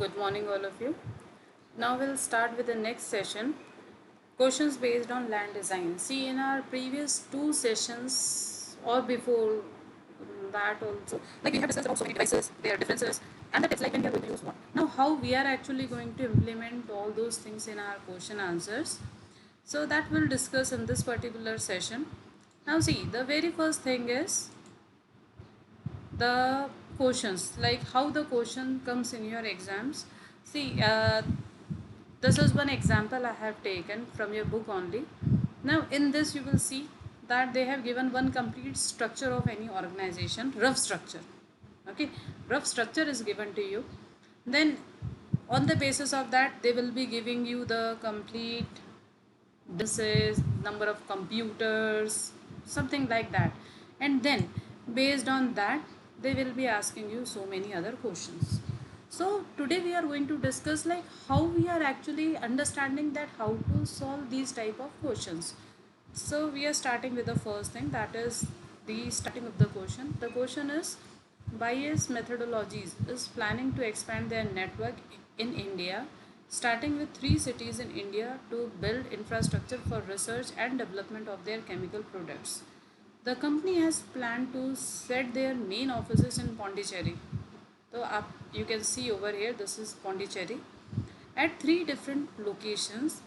Good morning, all of you. Now we'll start with the next session. Questions based on land design. See, in our previous two sessions or before that also, like we have discussed about so many devices, their differences, and the tips like when we are going to use what. Now, how we are actually going to implement all those things in our question answers. So that we'll discuss in this particular session. Now, see, the very first thing is the questions, like how the question comes in your exams. See, this is one example I have taken from your book only. Now in this you will see that they have given one complete structure of any organization, rough structure. Okay, rough structure is given to you. Then on the basis of that they will be giving you the complete devices, number of computers, something like that. And then based on that they will be asking you so many other questions. So today we are going to discuss like how we are actually understanding that how to solve these type of questions. So we are starting with the first thing, that is the starting of the question. The question is, Bias Methodologies is planning to expand their network in India, starting with 3 cities in India to build infrastructure for research and development of their chemical products. The company has planned to set their main offices in Pondicherry. So up you can see over here, this is Pondicherry, at 3 different locations,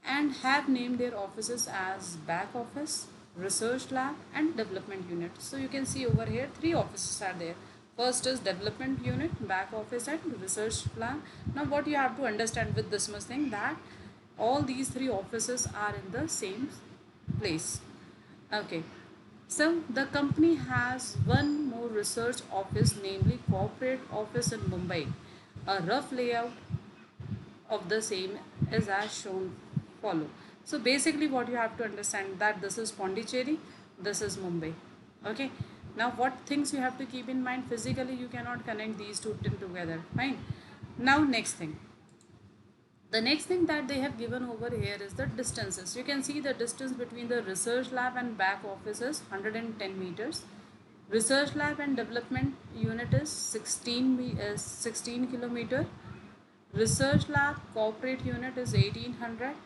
and have named their offices as back office, research lab and development unit. So you can see over here 3 offices are there. First is development unit, back office and research lab. Now what you have to understand with this much thing, that all these 3 offices are in the same place. Okay, so the company has one more research office, namely corporate office in Mumbai. A rough layout of the same is as shown follow. So basically what you have to understand, that this is Pondicherry, this is Mumbai. Okay. Now what things you have to keep in mind, physically you cannot connect these two together. Fine. Now next thing. The next thing that they have given over here is the distances. You can see the distance between the research lab and back office is 110 meters. Research lab and development unit is 16 kilometer. Research lab corporate unit is 1800.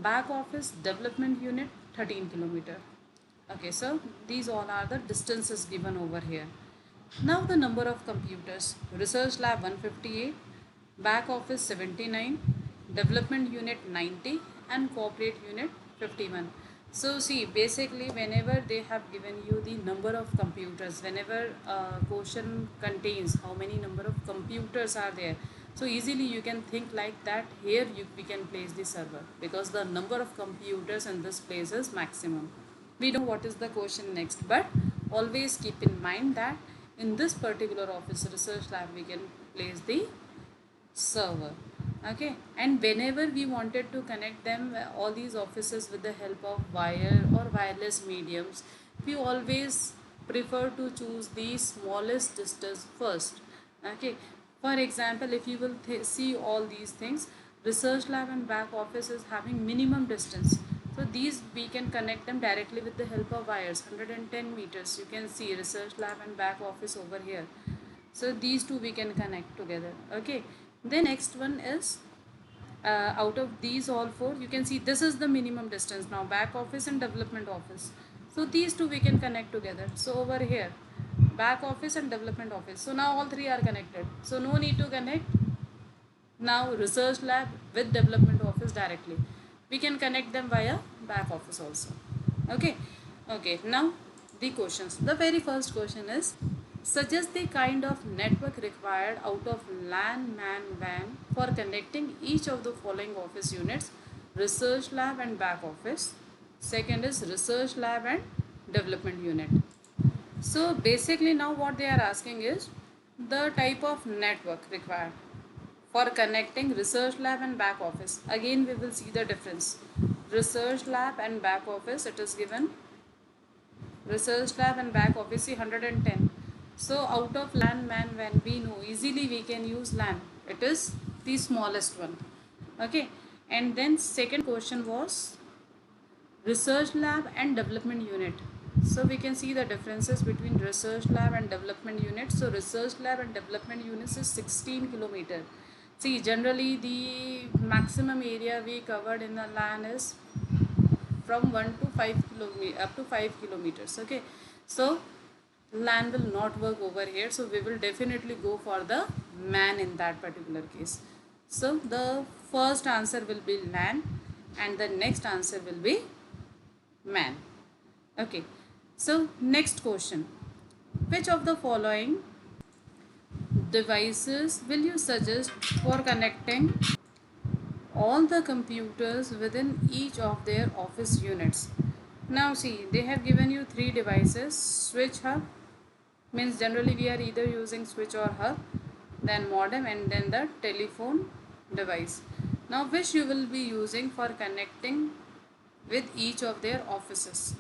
Back office development unit 13 kilometer. Okay, so these all are the distances given over here. Now the number of computers. Research lab 158, back office 79, development unit 90 and corporate unit 51. So see, basically whenever they have given you the number of computers, whenever a question contains how many number of computers are there, so easily you can think like that here we can place the server, because the number of computers in this place is maximum. We know what is the question next, but always keep in mind that in this particular office research lab we can place the server. Okay, and whenever we wanted to connect them all these offices with the help of wire or wireless mediums, we always prefer to choose the smallest distance first. Okay, for example, if you will see all these things, research lab and back office is having minimum distance, so these we can connect them directly with the help of wires. 110 meters you can see research lab and back office over here, so these two we can connect together. Okay, then next one is out of these all 4 you can see this is the minimum distance. Now back office and development office, so these two we can connect together. So over here back office and development office, so now all 3 are connected, so no need to connect now research lab with development office directly. We can connect them via back office also. Okay, okay, now the questions. The very first question is, suggest the kind of network required out of LAN, MAN, WAN for connecting each of the following office units: research lab and back office. Second is research lab and development unit. So basically now what they are asking is the type of network required for connecting research lab and back office. Again we will see the difference. Research lab and back office, it is given research lab and back office 110. So out of LAN, MAN, WAN, we know easily we can use LAN. It is the smallest one. Okay, and then second question was research lab and development unit. So we can see the differences between research lab and development unit. So research lab and development units is 16 kilometer. See, generally the maximum area we covered in the LAN is from 1 to 5 kilometer up to 5 kilometers. Okay, so LAN will not work over here, so we will definitely go for the MAN in that particular case. So the first answer will be LAN and the next answer will be MAN. Okay, so next question, which of the following devices will you suggest for connecting all the computers within each of their office units? Now see, they have given you three devices: switch, hub, means generally we are either using switch or hub, then modem, and then the telephone device. Now which you will be using for connecting with each of their offices?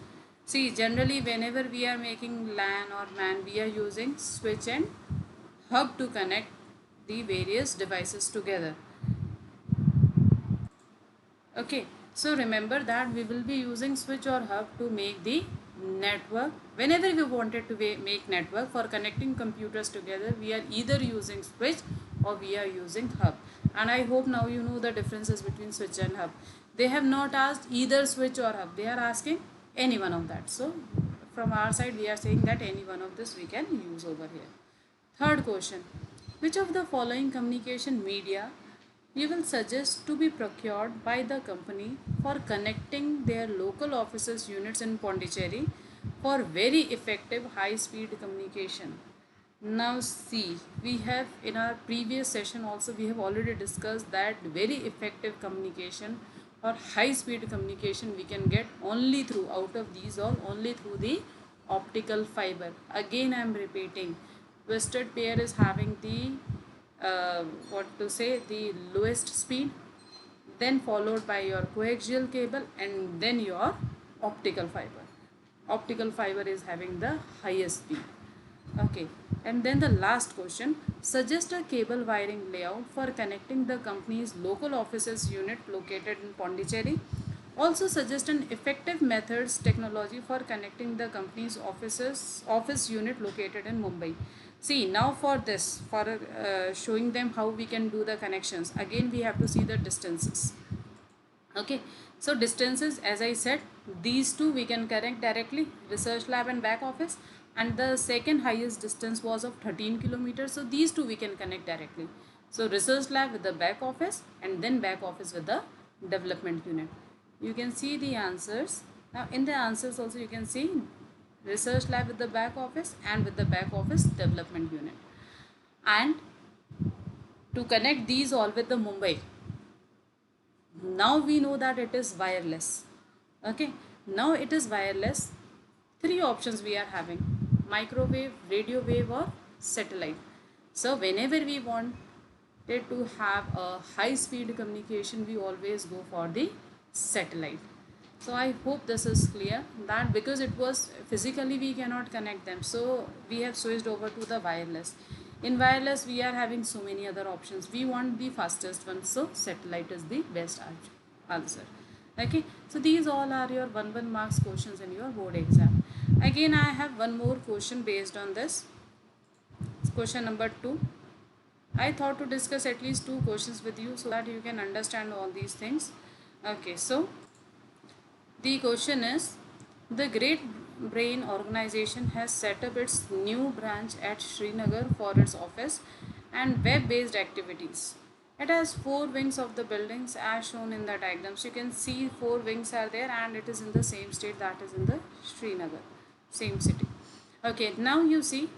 See, generally whenever we are making LAN or MAN, we are using switch and hub to connect the various devices together. Okay, so remember that we will be using switch or hub to make the network. Whenever we wanted to make network for connecting computers together, we are either using switch or we are using hub. And I hope now you know the differences between switch and hub. They have not asked either switch or hub, they are asking any one of that. So from our side we are saying that any one of this we can use over here. Third question, which of the following communication media you will suggest to be procured by the company for connecting their local offices units in Pondicherry for very effective high speed communication? Now see, we have in our previous session also we have already discussed that very effective communication or high speed communication we can get only through, out of these all, only through the optical fiber. Again I am repeating, twisted pair is having the what to say, the lowest speed, then followed by your coaxial cable, and then your optical fiber. Optical fiber is having the highest speed. Okay, and then the last question, suggest a cable wiring layout for connecting the company's local offices unit located in Pondicherry. Also suggest an effective methods technology for connecting the company's office unit located in Mumbai. See, now for this, for showing them how we can do the connections, again we have to see the distances. Okay, so distances, as I said, these two we can connect directly, research lab and back office, and the second highest distance was of 13 kilometers, so these two we can connect directly. So research lab with the back office and then back office with the development unit. You can see the answers. Now in the answers also you can see research lab with the back office and with the back office development unit. And to connect these all with the Mumbai, now we know that it is wireless. Okay, now it is wireless. Three options we are having: microwave, radio wave, or satellite. So whenever we wanted to have a high speed communication, we always go for the satellite. So I hope this is clear, that because it was physically we cannot connect them, so we have switched over to the wireless. In wireless we are having so many other options, we want the fastest one, so satellite is the best answer. Okay, so these all are your 1 marks questions in your board exam. Again I have one more question based on this. Question number 2. I thought to discuss at least 2 questions with you so that you can understand all these things. Okay, so the question is, the Great Brain Organization has set up its new branch at Srinagar for its office and web-based activities. It has 4 wings of the buildings as shown in the diagrams. You can see 4 wings are there and it is in the same state, that is in the Srinagar, same city. Okay, now you see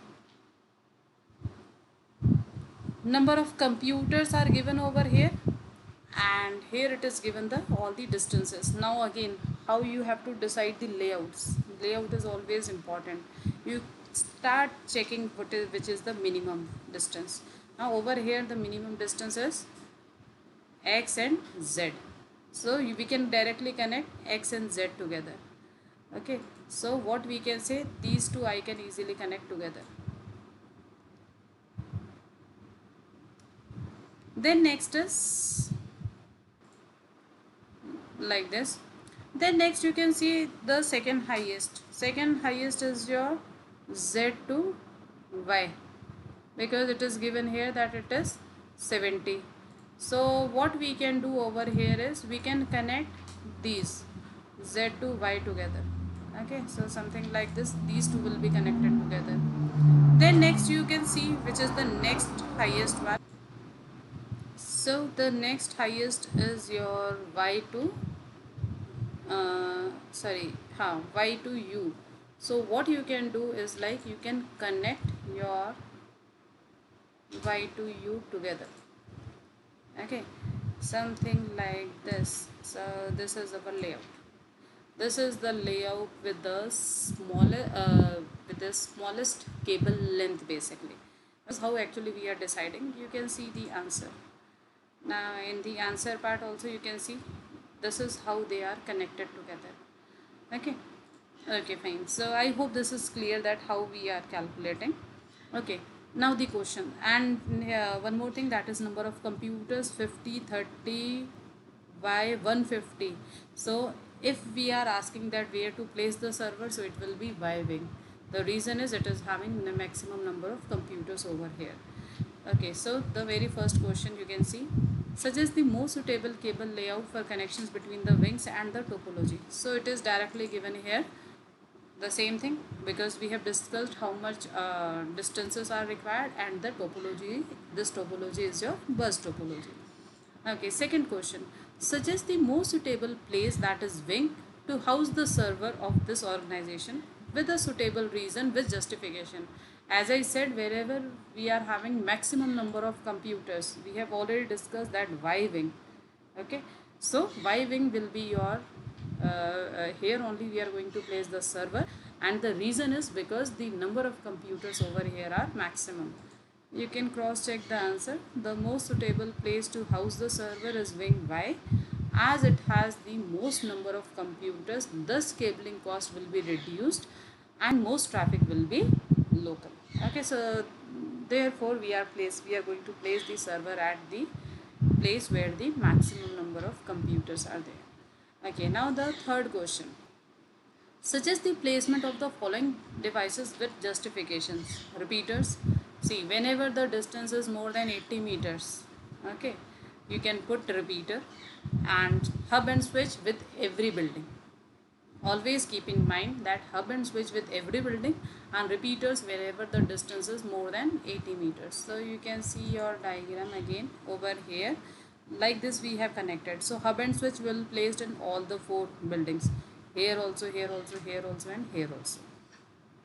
number of computers are given over here, and here it is given the all the distances. Now again, how you have to decide the layouts. Layout is always important. You start checking which is the minimum distance. Now over here the minimum distance is x and z, so we can directly connect x and z together. Okay, so what we can say, these two I can easily connect together. Then next is like this. Then next you can see the second highest is your z to y, because it is given here that it is 70. So what we can do over here is we can connect these z to y together. Okay, so something like this, these two will be connected together. Then next you can see which is the next highest value. So the next highest is your y to y to u. So what you can do is like you can connect your y to u together. Okay, something like this. So this is our layout. This is the layout with the smallest cable length basically. That's how actually we are deciding. You can see the answer. Now in the answer part also you can see this is how they are connected together. Okay. Okay, fine. So I hope this is clear that how we are calculating. Okay. Now the question, and one more thing, that is number of computers 50, 30 by 150. So if we are asking that where to place the server, so it will be Y wing. The reason is it is having the maximum number of computers over here. Okay, so the very first question you can see, suggest the most suitable cable layout for connections between the wings and the topology. So it is directly given here, the same thing, because we have discussed how much distances are required, and the topology, this topology is your bus topology. Okay, second question, suggest the most suitable place, that is wing, to house the server of this organization with a suitable reason with justification. As I said, wherever we are having maximum number of computers, we have already discussed that Y wing. Okay, so Y wing will be your here only we are going to place the server, and the reason is because the number of computers over here are maximum. You can cross check the answer. The most suitable place to house the server is wing Y, as it has the most number of computers, thus cabling cost will be reduced and most traffic will be local. Okay, so therefore we are going to place the server at the place where the maximum number of computers are there. Okay, now the third question. Suggest the placement of the following devices with justifications. Repeaters. See, whenever the distance is more than 80 meters, okay, you can put repeater, and hub and switch with every building. Always keep in mind that hub and switch with every building, and repeaters wherever the distance is more than 80 meters. So you can see your diagram again over here. Like this we have connected. So hub and switch will placed in all the four buildings. Here also, here also, here also, and here also.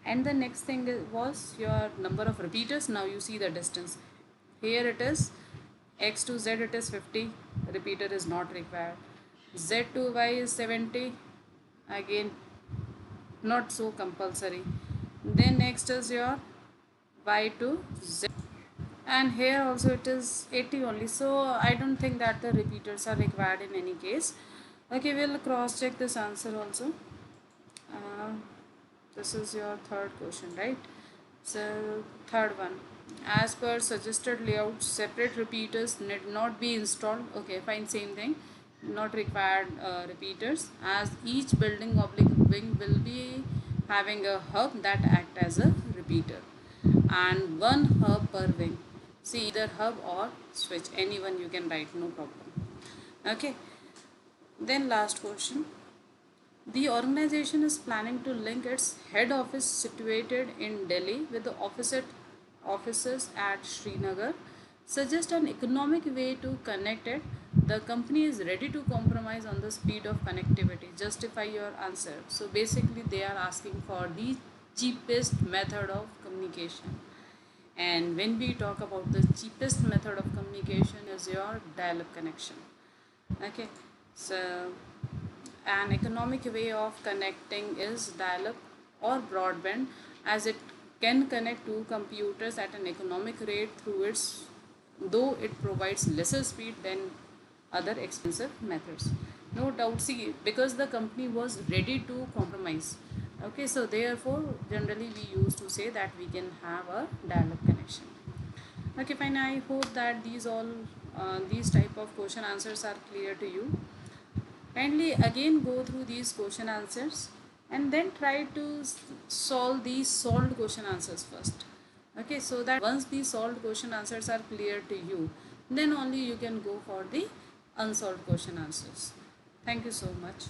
And the next thing was your number of repeaters. Now you see the distance. Here it is x to z, it is 50, repeater is not required. Z to y is 70, again not so compulsory. Then next is your y to z, and here also it is 80 only, so I don't think that the repeaters are required in any case. Okay, we'll cross check this answer also. uh, this is your third question, right? So third one, as per suggested layout, separate repeaters need not be installed. Okay, fine, same thing, not required repeaters, as each building oblique wing will be having a hub that act as a repeater, and one hub per wing. See, either hub or switch, anyone you can write, no problem. Okay, then last question. The organization is planning to link its head office situated in Delhi with the offices at Srinagar. Suggest an economic way to connect it. The company is ready to compromise on the speed of connectivity. Justify your answer. So basically they are asking for the cheapest method of communication. And when we talk about the cheapest method of communication is your dial-up connection. Okay, so an economic way of connecting is dial-up or broadband, as it can connect two computers at an economic rate through its, though it provides lesser speed than other expensive methods. No doubt, see, because the company was ready to compromise. Okay, so therefore generally we used to say that we can have a dial-up connection. Okay, fine. I hope that these type of question answers are clear to you. Kindly again go through these question answers, and then try to solve these solved question answers first. Okay, so that once these solved question answers are clear to you, then only you can go for the unsolved question answers. Thank you so much.